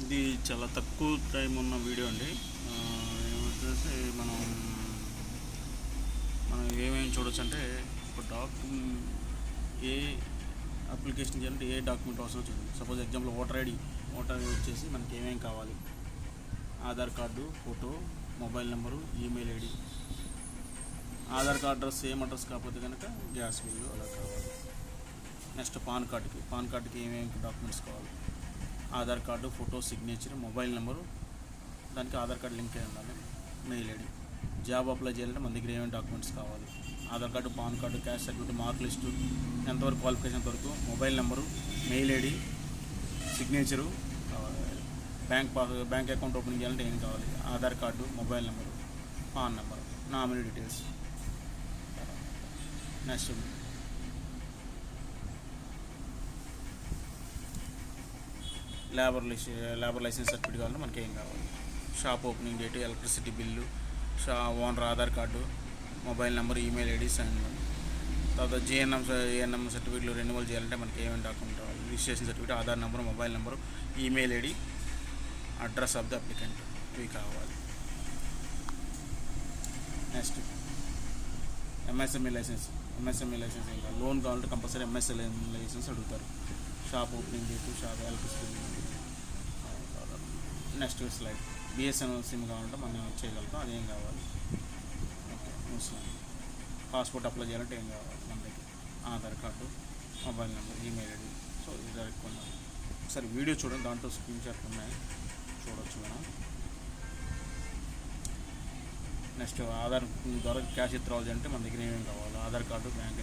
ఇది చాలా తక్కువ టైం ఉన్న వీడియో అండి. ఏమొచ్చేసి మనం ఏమేమి చూడొచ్చు అంటే, ఒక ఏ అప్లికేషన్ చేయాలంటే ఏ డాక్యుమెంట్ అవసరం చూడండి. సపోజ్ ఎగ్జాంపుల్ ఓటర్ ఐడి వచ్చేసి మనకి ఏమేమి కావాలి: Aadhaar card, photo, mobile number, email ID. Aadhaar card address same address కాకపోతే కనుక గ్యాస్ బిల్లు అలా కావాలి. నెక్స్ట్ పాన్ కార్డుకి ఏమేమి డాక్యుమెంట్స్ కావాలి: Aadhaar card, photo, signature, mobile number, దానికి ఆధార్ కార్డు లింక్ అయి ఉండాలి, మెయిల్ ఐడి. జాబ్ అప్లై చేయాలంటే మన దగ్గర ఏమేమి డాక్యుమెంట్స్ కావాలి: Aadhaar card, PAN card, caste certificate, mark list, ఎంతవరకు క్వాలిఫికేషన్ వరకు, mobile number, mail ID, signature కావాలి. బ్యాంక్ అకౌంట్ ఓపెనింగ్ చేయాలంటే ఏం కావాలి: Aadhaar card, mobile number, PAN number, nominee details. Next labour licence certificate కావాలంటే మనకి ఏం కావాలి: shop opening date, electricity bill, owner Aadhaar card, mobile number, email ID, sign. తర్వాత ANM సర్టిఫికేట్లు రెన్యువల్ చేయాలంటే మనకి ఏమేమి డాక్యుమెంట్ కావాలి: registration certificate, Aadhaar number, mobile number, email ID, address of the applicant, ఇవి కావాలి. నెక్స్ట్ ఎంఎస్ఎంఈ లైసెన్స్ ఏం కావాలి: లోన్ కావాలంటే కంపల్సరీ ఎంఎస్ఎంఈ లైసెన్స్ అడుగుతారు. Shop opening date, shop electricity. Next slide BSNL SIM కావాలంటే మనం చేయగలుగుతాం, అదేం కావాలి. ఓకే, పాస్పోర్ట్ అప్లై చేయాలంటే ఏం కావాలి మన దగ్గర: Aadhaar card, mobile number, email ID. So ఇది జరుగుతున్నాం. ఒకసారి వీడియో చూడండి, దాంట్లో స్క్రీన్ షాట్ ఉన్నాయి, చూడవచ్చు మనం. నెక్స్ట్ ఆధార్ ద్వారా క్యాష్ విత్డ్రావల్ అంటే మన దగ్గర ఏమేమి కావాలి: ఆధార్ కార్డు, బ్యాంక్